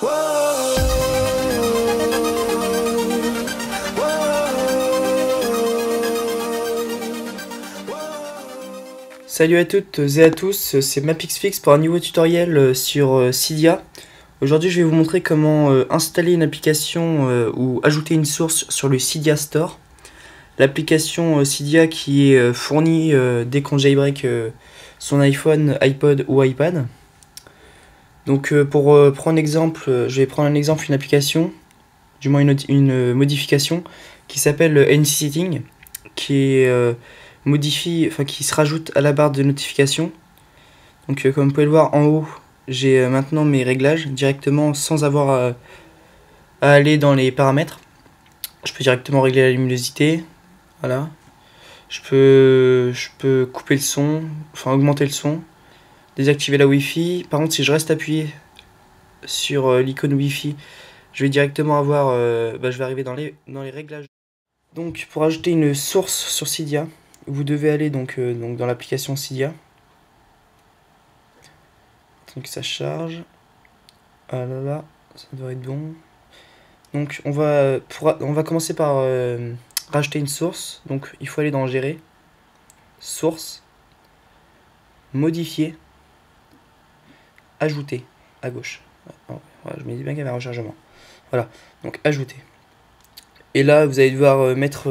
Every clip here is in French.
Salut à toutes et à tous, c'est MapXFix pour un nouveau tutoriel sur Cydia. Aujourd'hui je vais vous montrer comment installer une application ou ajouter une source sur le Cydia Store. L'application Cydia qui est fournie dès qu'on jailbreak son iPhone, iPod ou iPad. Donc pour prendre exemple, je vais prendre un exemple, une application, du moins une modification qui s'appelle NCSetting, qui est qui se rajoute à la barre de notification. Donc comme vous pouvez le voir en haut, j'ai maintenant mes réglages directement sans avoir à aller dans les paramètres. Je peux directement régler la luminosité, voilà. Je peux couper le son, enfin augmenter le son, désactiver la Wi-Fi. Par contre, si je reste appuyé sur l'icône Wi-Fi, je vais directement avoir, je vais arriver dans les réglages. Donc pour ajouter une source sur Cydia, vous devez aller donc dans l'application Cydia. Donc ça charge. Ah là là, ça devrait être bon. Donc on va commencer par rajouter une source. Donc il faut aller dans Gérer, Source, Modifier, Ajouter à gauche. Voilà, je me dis bien qu'il y avait un rechargement. Voilà, donc Ajouter. Et là vous allez devoir mettre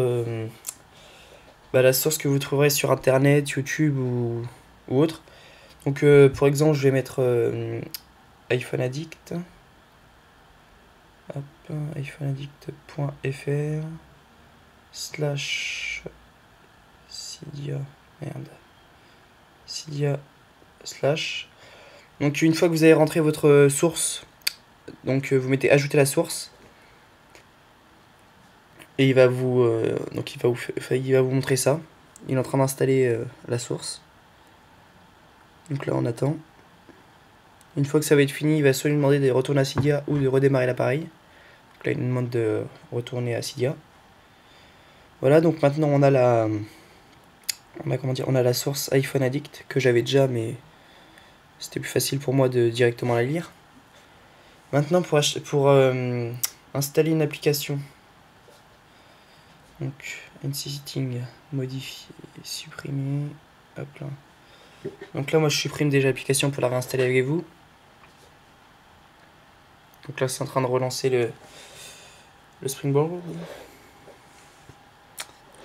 la source que vous trouverez sur internet, YouTube ou autre. Donc pour exemple je vais mettre iPhone Addict. Hop, iPhoneaddict.fr slash Cydia, Cydia slash. Donc une fois que vous avez rentré votre source, donc vous mettez ajouter la source. Et il va vous montrer ça. Il est en train d'installer la source. Donc là on attend. Une fois que ça va être fini, il va soit lui demander de retourner à Cydia ou de redémarrer l'appareil. Donc là il nous demande de retourner à Cydia. Voilà, donc maintenant on a la source iPhone Addict que j'avais déjà, mais c'était plus facile pour moi de directement la lire. Maintenant pour installer une application. Donc NCSetting, modifier, supprimer, hop là. Donc là moi je supprime déjà l'application pour la réinstaller avec vous. Donc là c'est en train de relancer le Springboard. Donc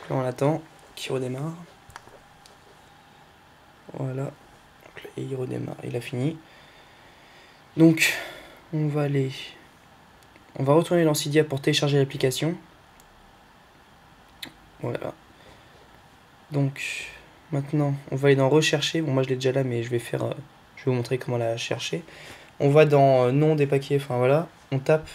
là on attend qu'il redémarre. Voilà. Donc là il redémarre, il a fini. Donc on va retourner dans Cydia pour télécharger l'application. Voilà. Donc maintenant on va aller dans rechercher. Bon moi je l'ai déjà là mais je vais vous montrer comment la chercher. On va dans nom des paquets, enfin voilà, on tape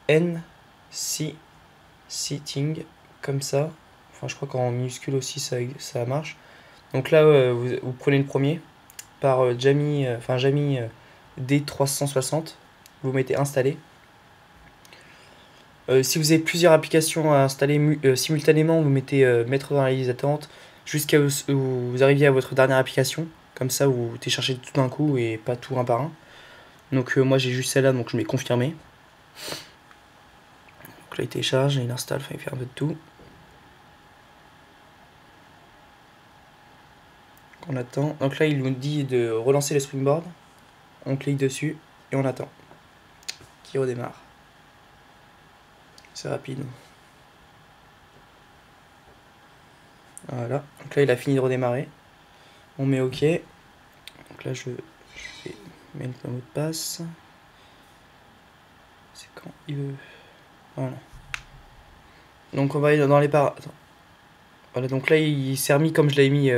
NCSetting comme ça. Enfin je crois qu'en minuscule aussi ça marche. Donc là vous prenez le premier par Jamy D360, vous mettez installer. Si vous avez plusieurs applications à installer simultanément, vous mettez mettre dans la liste d'attente jusqu'à ce que vous arriviez à votre dernière application. Comme ça, vous téléchargez tout d'un coup et pas tout un par un. Donc moi j'ai juste celle-là, donc je mets confirmer. Donc là il télécharge, il installe, enfin il fait un peu de tout. On attend. Donc là il nous dit de relancer le Springboard. On clique dessus et on attend qu'il redémarre. C'est rapide. Voilà, donc là il a fini de redémarrer. On met OK. Donc là je vais mettre un mot de passe. C'est quand il veut. Voilà. Donc on va aller dans les paramètres. Voilà, donc là il s'est remis comme je l'ai mis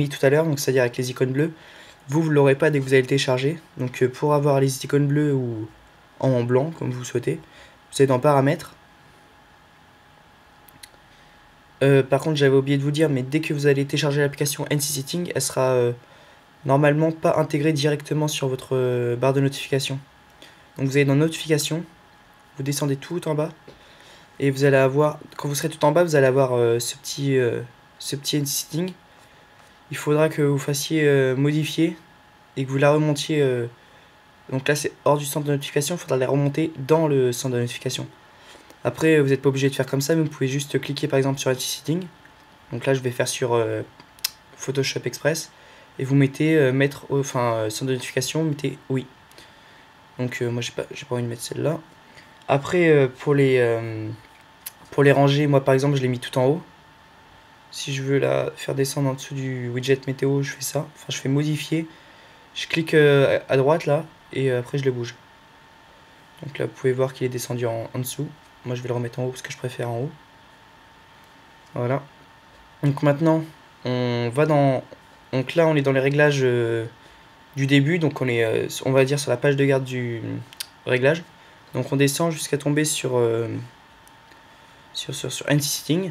tout à l'heure, donc c'est-à-dire avec les icônes bleues. Vous ne l'aurez pas dès que vous allez le télécharger. Donc pour avoir les icônes bleues ou en blanc, comme vous souhaitez, vous allez dans paramètres. Par contre j'avais oublié de vous dire, mais dès que vous allez télécharger l'application NCSetting, elle sera normalement pas intégrée directement sur votre barre de notification. Donc vous allez dans notification, vous descendez tout en bas, et vous allez avoir, quand vous serez tout en bas, vous allez avoir ce petit NCSetting. Il faudra que vous fassiez modifier et que vous la remontiez Donc là c'est hors du centre de notification, il faudra les remonter dans le centre de notification. Après vous n'êtes pas obligé de faire comme ça, mais vous pouvez juste cliquer par exemple sur Anti-Setting. Donc là je vais faire sur Photoshop Express. Et vous mettez centre de notification, mettez oui. Donc moi j'ai pas envie de mettre celle-là. Après pour les ranger, moi par exemple je l'ai mis tout en haut. Si je veux la faire descendre en dessous du widget météo, je fais ça. Enfin je fais modifier. Je clique à droite là et après je le bouge. Donc là vous pouvez voir qu'il est descendu en dessous. Moi je vais le remettre en haut parce que je préfère en haut. Voilà. Donc maintenant on va dans... Donc là on est dans les réglages du début. Donc on est on va dire sur la page de garde du réglage. Donc on descend jusqu'à tomber sur Anti-Setting.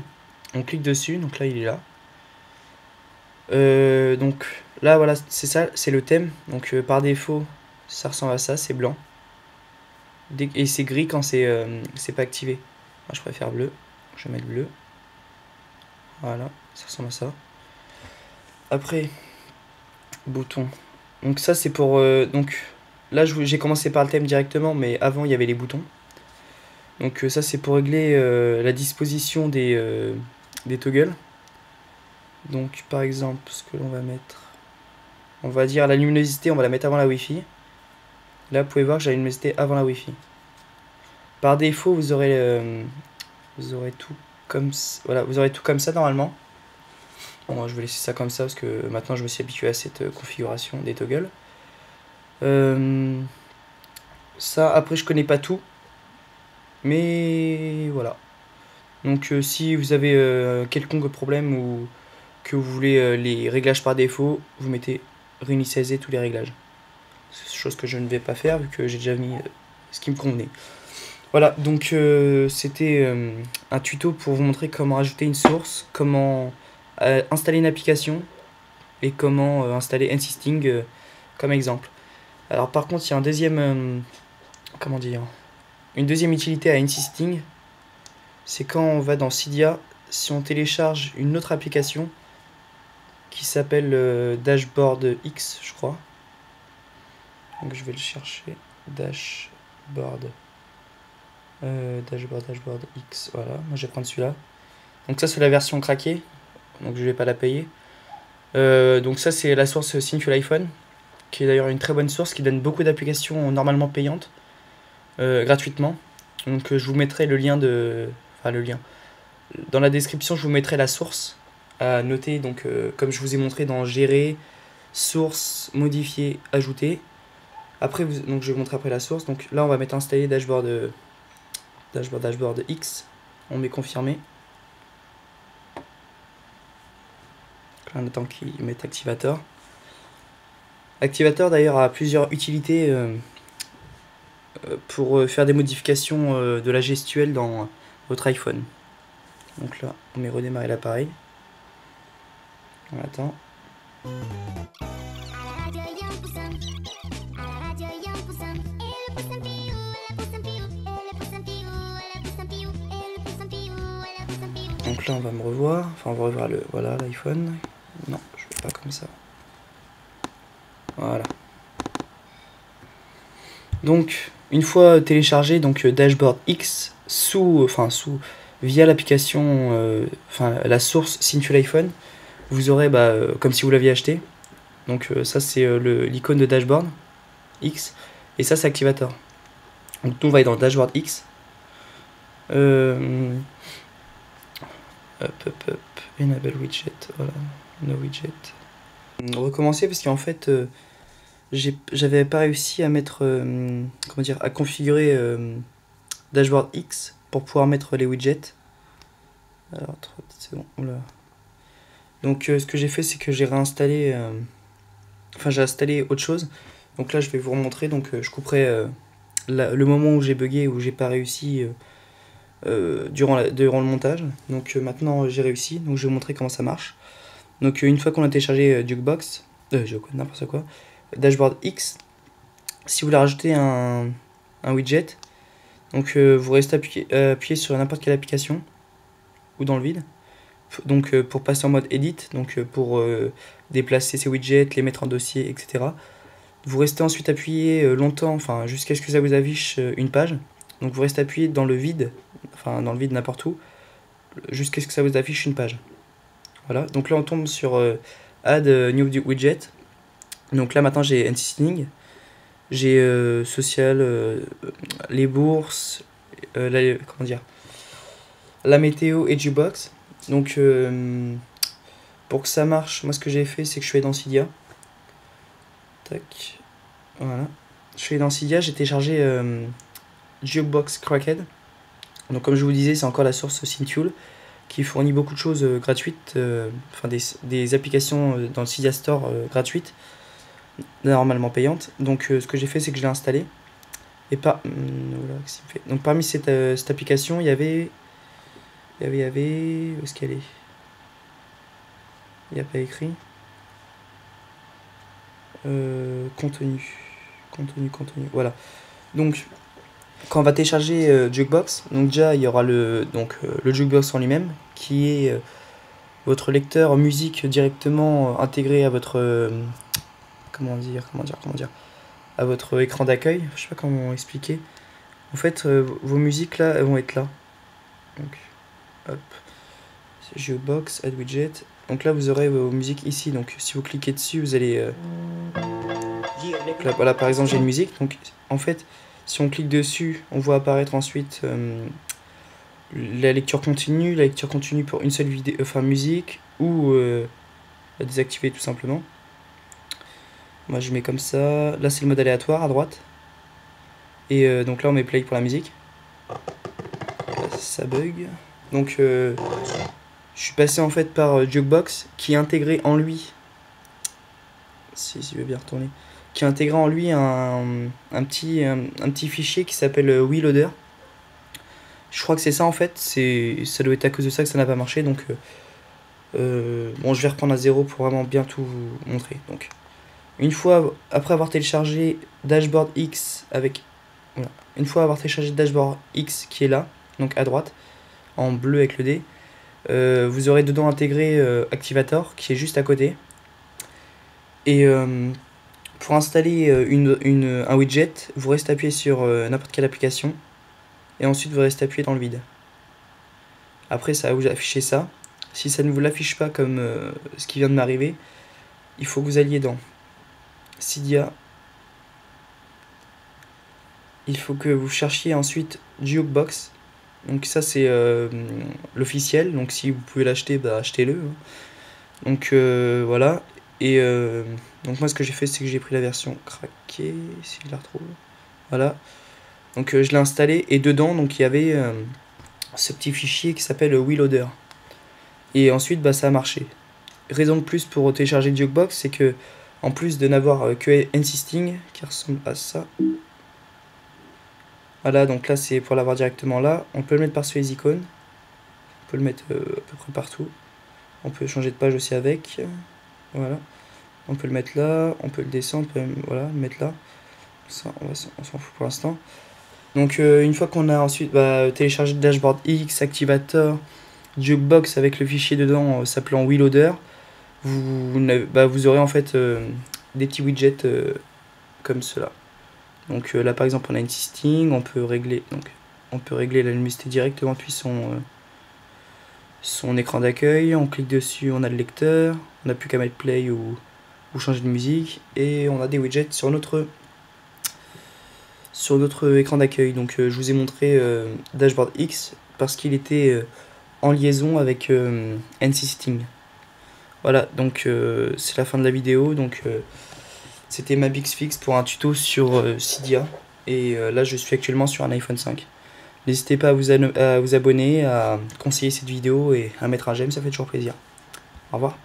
On clique dessus, donc là il est là. Donc là voilà, c'est ça, c'est le thème. Donc par défaut ça ressemble à ça, c'est blanc. Et c'est gris quand c'est pas activé. Moi je préfère bleu, je vais mettre bleu. Voilà, ça ressemble à ça. Après, bouton. Donc ça c'est pour... donc là j'ai commencé par le thème directement, mais avant il y avait les boutons. Donc ça c'est pour régler la disposition des toggles. Donc par exemple ce que l'on va mettre, on va dire la luminosité, on va la mettre avant la Wi-Fi. Là vous pouvez voir que j'ai la luminosité avant la Wi-Fi. Par défaut vous aurez tout comme ça, voilà, vous aurez tout comme ça normalement. Bon, moi je vais laisser ça comme ça parce que maintenant je me suis habitué à cette configuration des toggles. Ça après je connais pas tout, mais voilà. Donc si vous avez quelconque problème ou que vous voulez les réglages par défaut, vous mettez réinitialiser tous les réglages. C'est chose que je ne vais pas faire vu que j'ai déjà mis ce qui me convenait. Voilà, donc c'était un tuto pour vous montrer comment ajouter une source, comment installer une application et comment installer Anti-Setting comme exemple. Alors par contre, il y a un deuxième une deuxième utilité à Anti-Setting, c'est quand on va dans Cydia, si on télécharge une autre application qui s'appelle Dashboard X, je crois. Donc je vais le chercher. Dashboard X, voilà. Moi je vais prendre celui-là. Donc ça c'est la version craquée, donc je vais pas la payer. Donc ça c'est la source Sinful iPhone, qui est d'ailleurs une très bonne source, qui donne beaucoup d'applications normalement payantes, gratuitement. Donc je vous mettrai le lien dans la description, je vous mettrai la source à noter, donc comme je vous ai montré dans gérer, source, modifier, ajouter. Après donc je vais vous montrer après la source. Donc là on va mettre installer dashboard X, on met confirmer. On attend qu'il mette activator. Activator d'ailleurs a plusieurs utilités pour faire des modifications de la gestuelle dans votre iPhone. Donc là on met redémarrer l'appareil. On attend. Donc là on va me revoir, enfin on va revoir voilà l'iPhone. Non, je vais pas comme ça. Voilà. Donc une fois téléchargé, donc Dashboard X via l'application, la source Sinful iPhone, vous aurez comme si vous l'aviez acheté. Donc ça c'est l'icône de Dashboard X et ça c'est Activator. Donc nous on va aller dans le Dashboard X. Enable widget, voilà, no widget. On va recommencer parce qu'en fait j'avais pas réussi à mettre à configurer Dashboard X pour pouvoir mettre les widgets. Alors 3 petites secondes. Oula. Donc ce que j'ai fait c'est que j'ai réinstallé j'ai installé autre chose. Donc là je vais vous remontrer, donc je couperai le moment où j'ai bugué, où j'ai pas réussi durant le montage. Donc maintenant j'ai réussi, donc je vais vous montrer comment ça marche. Donc une fois qu'on a téléchargé Jukebox, n'importe quoi, Dashboard X, si vous voulez rajouter un widget, donc vous restez appuyé sur n'importe quelle application ou dans le vide. Donc pour passer en mode edit, donc pour déplacer ces widgets, les mettre en dossier, etc. vous restez ensuite appuyé longtemps, enfin jusqu'à ce que ça vous affiche une page. Donc vous restez appuyé dans le vide, enfin dans le vide n'importe où, jusqu'à ce que ça vous affiche une page. Voilà, donc là on tombe sur Add New Widget. Donc là maintenant j'ai NCSting, j'ai social, les bourses, comment dire, la météo et Jukebox. Donc pour que ça marche, moi ce que j'ai fait c'est que je suis allé dans Cydia. Tac, voilà. Je suis allé dans Cydia, j'ai téléchargé Jukebox Cracked. Donc comme je vous disais, c'est encore la source Synthule qui fournit beaucoup de choses gratuites, enfin des applications dans le Cydia Store gratuites, normalement payantes. Donc ce que j'ai fait c'est que je l'ai installé. Et donc parmi cette application, il y avait... Où est-ce qu'elle est? Il n'y a pas écrit. Contenu. Voilà. Donc, quand on va télécharger Jukebox, donc déjà il y aura le Jukebox en lui-même, qui est votre lecteur musique directement intégré à votre... comment dire, à votre écran d'accueil. Je sais pas comment expliquer. En fait, vos musiques là, elles vont être là. Donc, hop, Jukebox, Add Widget. Donc là, vous aurez vos musiques ici. Donc, si vous cliquez dessus, vous allez... là, voilà, par exemple, j'ai une musique. Donc, en fait, si on clique dessus, on voit apparaître ensuite la lecture continue pour une seule vidéo, enfin musique, ou la désactiver tout simplement. Moi, je mets comme ça. Là, c'est le mode aléatoire à droite. Et donc là, on met play pour la musique. Là, ça bug. Donc, je suis passé en fait par Jukebox qui intégrait en lui, si je veux bien retourner, qui intégrait en lui un petit fichier qui s'appelle WeLoader. Je crois que c'est ça en fait, ça doit être à cause de ça que ça n'a pas marché. Donc, bon, je vais reprendre à zéro pour vraiment bien tout vous montrer. Donc, une fois après avoir téléchargé Dashboard X avec, voilà, une fois avoir téléchargé Dashboard X qui est là, donc à droite, en bleu avec le D. Vous aurez dedans intégré Activator qui est juste à côté. Et pour installer un widget, vous restez appuyé sur n'importe quelle application. Et ensuite vous restez appuyé dans le vide. Après ça va vous afficher ça. Si ça ne vous l'affiche pas comme ce qui vient de m'arriver, il faut que vous alliez dans Cydia. Il faut que vous cherchiez ensuite Jukebox. Donc ça c'est l'officiel, donc si vous pouvez l'acheter, bah achetez-le. Donc voilà, et donc moi ce que j'ai fait c'est que j'ai pris la version craquée, si je la retrouve. Voilà, donc je l'ai installé et dedans donc il y avait ce petit fichier qui s'appelle WeLoader. Et ensuite bah ça a marché. Raison de plus pour télécharger Jukebox, c'est que en plus de n'avoir que NCSting qui ressemble à ça. Voilà, donc là c'est pour l'avoir directement là. On peut le mettre par-dessus les icônes. On peut le mettre à peu près partout. On peut changer de page aussi avec. Voilà. On peut le mettre là. On peut le descendre. On peut voilà, le mettre là. Ça, on s'en fout pour l'instant. Donc une fois qu'on a ensuite téléchargé le Dashboard X, Activator, Jukebox avec le fichier dedans s'appelant WeLoader, vous aurez en fait des petits widgets comme cela. Donc là par exemple on a NCSting, on peut régler la luminosité directement depuis son écran d'accueil. On clique dessus, on a le lecteur, on n'a plus qu'à mettre play ou changer de musique, et on a des widgets sur notre écran d'accueil. Donc je vous ai montré Dashboard X parce qu'il était en liaison avec NCSting. Voilà, donc c'est la fin de la vidéo. Donc c'était Mapixfix pour un tuto sur Cydia. Et là, je suis actuellement sur un iPhone 5. N'hésitez pas à vous abonner, à conseiller cette vidéo et à mettre un j'aime, ça fait toujours plaisir. Au revoir.